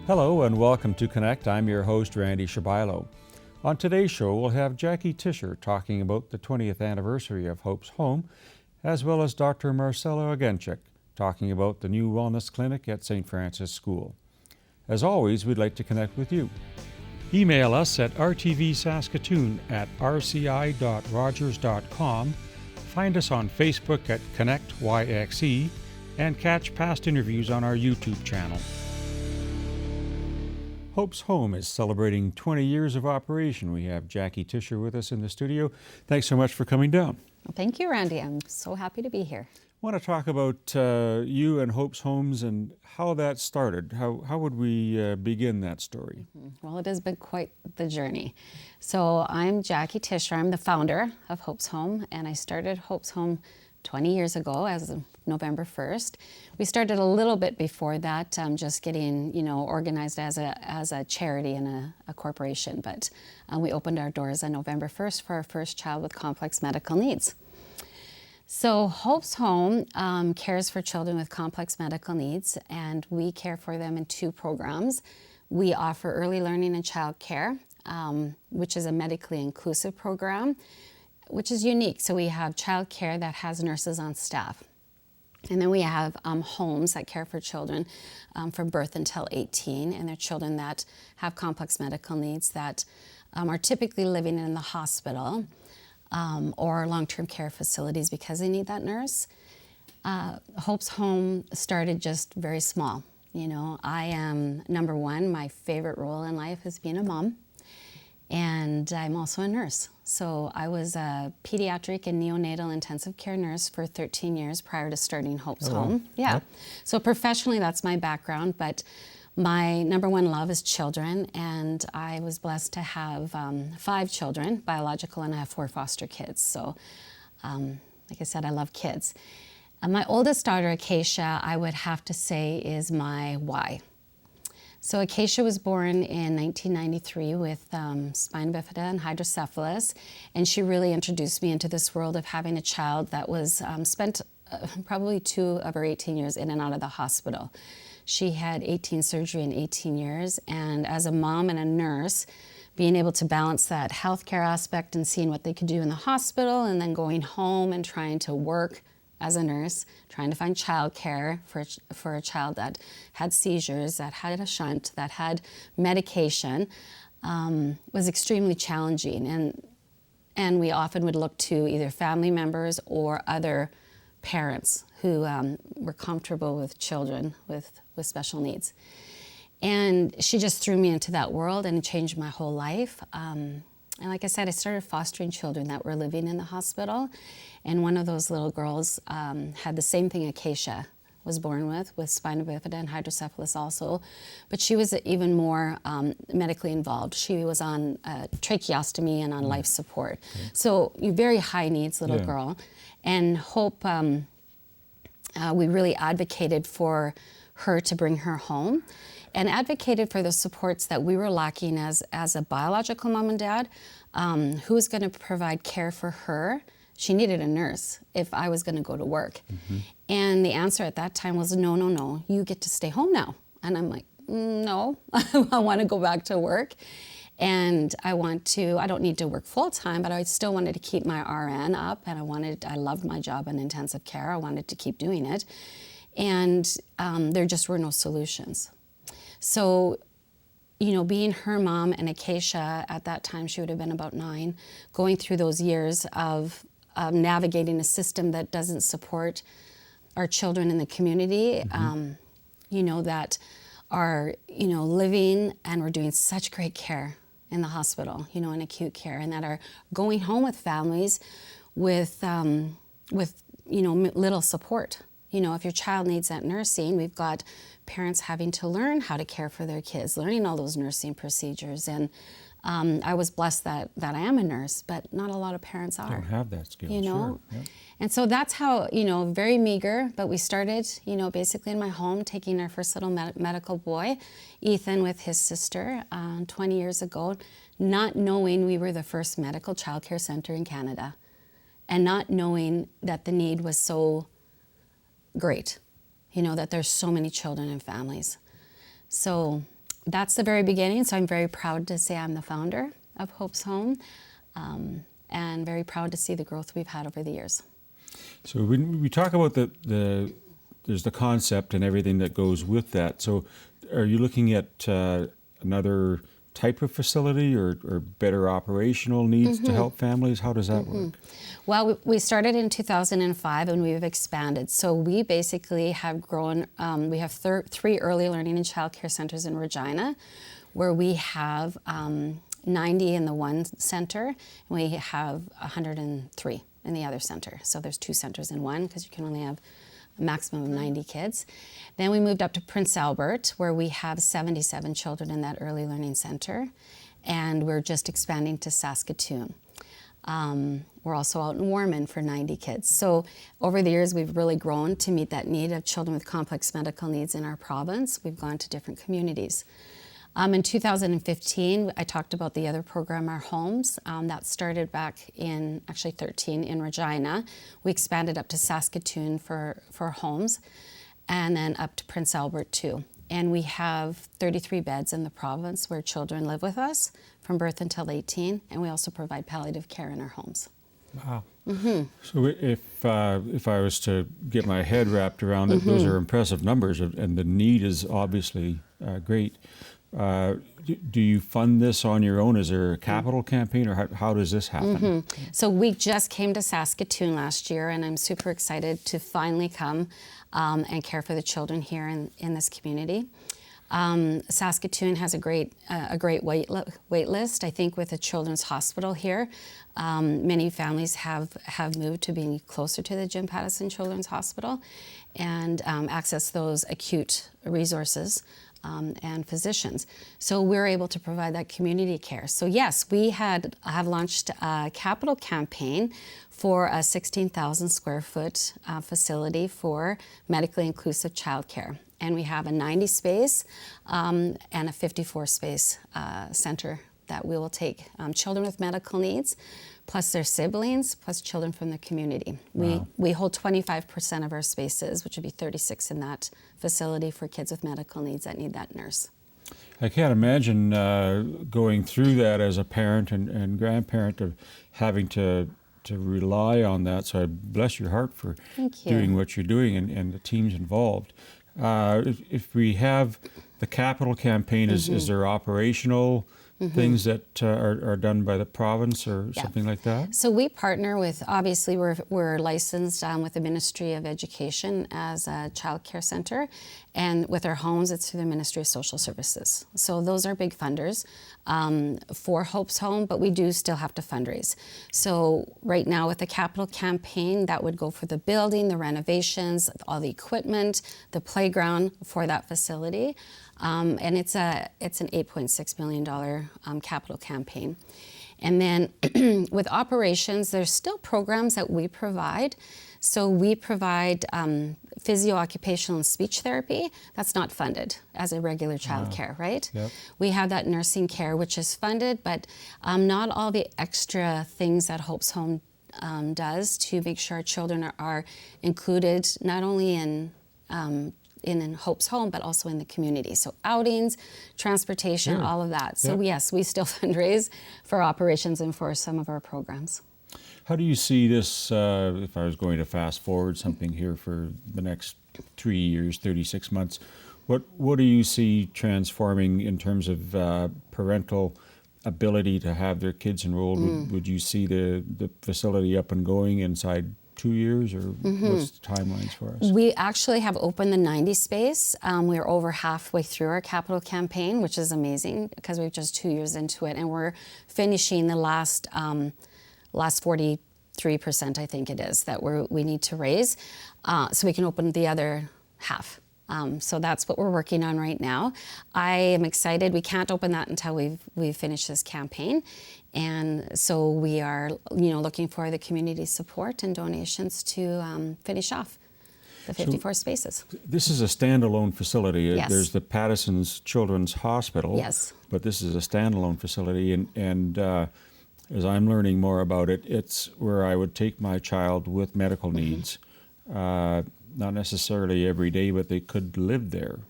Hello and welcome to Connect. I'm your host, Randy Shabilo. On today's show, we'll have Jacque Tisher talking about the 20th anniversary of Hope's Home, as well as Dr. Marcella Ogenchik talking about the new wellness clinic at St. Francis School. As always, we'd like to connect with you. Email us at rtvsaskatoon@rci.rogers.com. Find us on Facebook at ConnectYXE and catch past interviews on our YouTube channel. Hope's Home is celebrating 20 years of operation. We have Jacque Tisher with us in the studio. Thanks so much for coming down. Well, thank you, Randy. I'm so happy to be here. I want to talk about you and Hope's Homes and how that started. How would we begin that story? Well, it has been quite the journey. So I'm Jacque Tisher. I'm the founder of Hope's Home, and I started Hope's Home 20 years ago as of November 1st. We started a little bit before that, just getting, organized as a charity and a corporation. But we opened our doors on November 1st for our first child with complex medical needs. So Hope's Home cares for children with complex medical needs, and we care for them in two programs. We offer early learning and childcare, which is a medically inclusive program, which is unique. So we have childcare that has nurses on staff. And then we have homes that care for children from birth until 18, and they're children that have complex medical needs that are typically living in the hospital or long-term care facilities because they need that nurse. Hope's Home started just very small. I am, number one, my favorite role in life is being a mom, and I'm also a nurse. So I was a pediatric and neonatal intensive care nurse for 13 years prior to starting Hope's Home. Yeah. Yep. So professionally, that's my background, but my number one love is children, and I was blessed to have 5 children, biological, and I have 4 foster kids. So, like I said, I love kids. My oldest daughter, Acacia, I would have to say is my why. So Acacia was born in 1993 with spina bifida and hydrocephalus, and she really introduced me into this world of having a child that was spent probably 2 of her 18 years in and out of the hospital. She had 18 surgery in 18 years, and as a mom and a nurse, being able to balance that healthcare aspect and seeing what they could do in the hospital and then going home and trying to work as a nurse, trying to find childcare for a child that had seizures, that had a shunt, that had medication, was extremely challenging. And we often would look to either family members or other parents who were comfortable with children with special needs. And she just threw me into that world and it changed my whole life. And like I said, I started fostering children that were living in the hospital. And one of those little girls had the same thing Acacia was born with spina bifida and hydrocephalus also. But she was even more medically involved. She was on tracheostomy and on life support. Okay. So very high needs little girl. And Hope, we really advocated for her to bring her home and advocated for the supports that we were lacking as a biological mom and dad. Who was going to provide care for her? She needed a nurse if I was going to go to work. Mm-hmm. And the answer at that time was, no, you get to stay home now. And I'm like, no, I want to go back to work. And I don't need to work full time, but I still wanted to keep my RN up, and I loved my job in intensive care. I wanted to keep doing it. And there just were no solutions. So, being her mom and Acacia, at that time she would have been about 9, going through those years of navigating a system that doesn't support our children in the community, that are, living and we're doing such great care in the hospital, in acute care, and that are going home with families with little support. If your child needs that nursing, we've got parents having to learn how to care for their kids, learning all those nursing procedures. And I was blessed that I am a nurse, but not a lot of parents are. Don't have that skill, Sure. Yep. And so that's how, very meager, but we started, basically in my home, taking our first little medical boy, Ethan, with his sister 20 years ago, not knowing we were the first medical childcare center in Canada, and not knowing that the need was so great, that there's so many children and families. So that's the very beginning. So I'm very proud to say I'm the founder of Hope's Home, and very proud to see the growth we've had over the years. So when we talk about there's the concept and everything that goes with that. So are you looking at another type of facility or better operational needs to help families? How does that work? Well, we started in 2005 and we've expanded. So we basically have grown, we have 3 early learning and childcare centers in Regina, where we have 90 in the one center, and we have 103 in the other center. So there's 2 centers in one, because you can only have a maximum of 90 kids. Then we moved up to Prince Albert, where we have 77 children in that early learning center, and we're just expanding to Saskatoon. We're also out in Warman for 90 kids. So over the years, we've really grown to meet that need of children with complex medical needs in our province. We've gone to different communities. In 2015, I talked about the other program, Our Homes. That started back in, actually 13, in Regina. We expanded up to Saskatoon for homes, and then up to Prince Albert too. And we have 33 beds in the province where children live with us from birth until 18, and we also provide palliative care in our homes. Wow. So if I was to get my head wrapped around it, those are impressive numbers, and the need is obviously great. Do you fund this on your own? Is there a capital campaign, or how does this happen? So we just came to Saskatoon last year, and I'm super excited to finally come and care for the children here in this community. Saskatoon has a great wait list. I think with a children's hospital here, many families have moved to being closer to the Jim Pattison Children's Hospital and access those acute resources and physicians. So we're able to provide that community care. So yes, we have launched a capital campaign for a 16,000 square foot facility for medically inclusive childcare. And we have a 90 space and a 54 space center that we will take children with medical needs, plus their siblings, plus children from the community. Wow. We hold 25% of our spaces, which would be 36 in that facility for kids with medical needs that need that nurse. I can't imagine going through that as a parent and grandparent of having to rely on that. So I bless your heart for doing what you're doing and the teams involved. If we have the capital campaign, is there operational things that are done by the province or something like that? So we partner with, obviously we're licensed with the Ministry of Education as a child care center, and with our homes it's through the Ministry of Social Services. So those are big funders for Hope's Home, but we do still have to fundraise. So right now with the capital campaign, that would go for the building, the renovations, all the equipment, the playground for that facility. And it's an $8.6 million capital campaign. And then with operations, there's still programs that we provide. So we provide physio-occupational and speech therapy. That's not funded as a regular child care, right? Yep. We have that nursing care, which is funded, but not all the extra things that Hope's Home does to make sure our children are included, not only in Hope's Home, but also in the community. So outings, transportation, all of that. So yes, we still fundraise for operations and for some of our programs. How do you see this, if I was going to fast forward something here for the next 3 years, 36 months, what do you see transforming in terms of parental ability to have their kids enrolled? Would you see the facility up and going inside 2 years, or what's the timelines for us? We actually have opened the 90 space. We're over halfway through our capital campaign, which is amazing because we're just 2 years into it, and we're finishing the last 43%, I think it is, that we need to raise, so we can open the other half. So that's what we're working on right now. I am excited. We can't open that until we've finished this campaign. And so we are, looking for the community support and donations to finish off the 54 spaces. This is a standalone facility. Yes. There's the Pattison's Children's Hospital. Yes. But this is a standalone facility, and as I'm learning more about it, it's where I would take my child with medical needs. Not necessarily every day, but they could live there.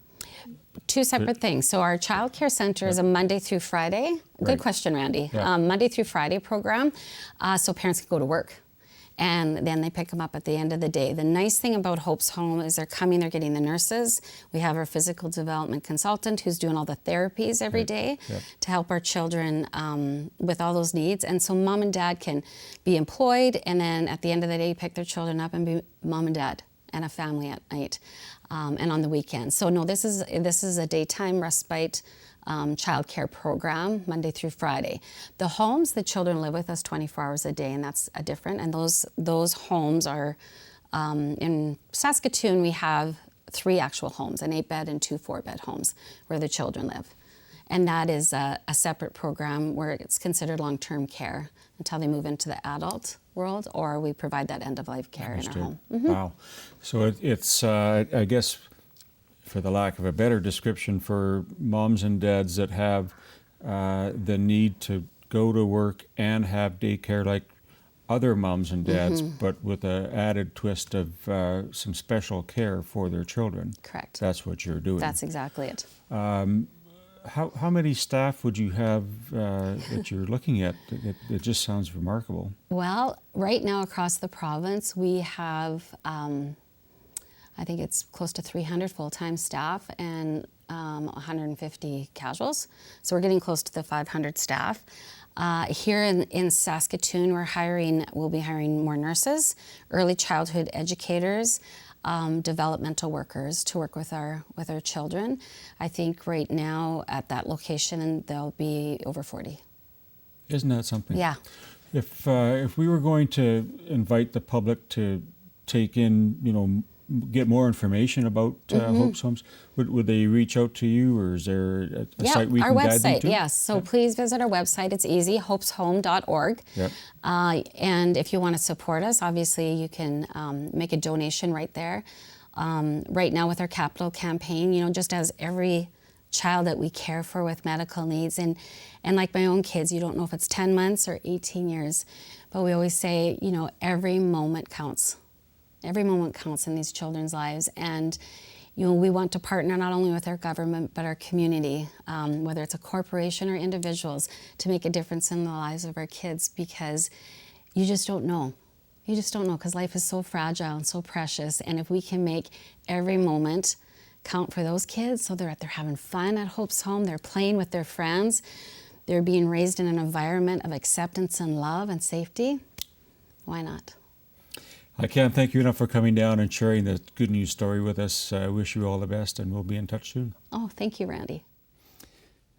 two separate things. So our childcare center is a Monday through Friday. Good Right. question, Randy. Yeah. Monday through Friday program, so parents can go to work. And then they pick them up at the end of the day. The nice thing about Hope's Home is they're coming, they're getting the nurses. We have our physical development consultant who's doing all the therapies every day to help our children with all those needs. And so mom and dad can be employed, and then at the end of the day, pick their children up and be mom and dad and a family at night and on the weekend. So no, this is a daytime respite childcare program, Monday through Friday. The homes, the children live with us 24 hours a day, and that's a different. And those homes are in Saskatoon. We have 3 actual homes, an 8-bed and 2 4-bed homes where the children live, and that is a separate program where it's considered long-term care until they move into the adult world, or we provide that end-of-life care in our home. Wow. So it's I guess, for the lack of a better description, for moms and dads that have the need to go to work and have daycare like other moms and dads, but with an added twist of some special care for their children. Correct. That's what you're doing. That's exactly it. How many staff would you have that you're looking at? It just sounds remarkable. Well, right now across the province, we have I think it's close to 300 full-time staff and 150 casuals. So we're getting close to the 500 staff. Here in Saskatoon, we'll be hiring more nurses, early childhood educators, developmental workers to work with our children. I think right now at that location there'll be over 40. Isn't that something? Yeah. If we were going to invite the public to take in, get more information about Hope's Homes, would they reach out to you, or is there a site we can guide them to? Yes. So please visit our website. It's easy, hopeshome.org. Yep. And if you want to support us, obviously you can make a donation right there. Right now with our capital campaign, just as every child that we care for with medical needs, and like my own kids, you don't know if it's 10 months or 18 years, but we always say, every moment counts. Every moment counts in these children's lives, and we want to partner not only with our government but our community, whether it's a corporation or individuals, to make a difference in the lives of our kids, because you just don't know. You just don't know, because life is so fragile and so precious, and if we can make every moment count for those kids, so they're having fun at Hope's Home, they're playing with their friends, they're being raised in an environment of acceptance and love and safety, why not? I can't thank you enough for coming down and sharing the good news story with us. I wish you all the best, and we'll be in touch soon. Oh, thank you, Randy.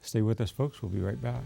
Stay with us, folks. We'll be right back.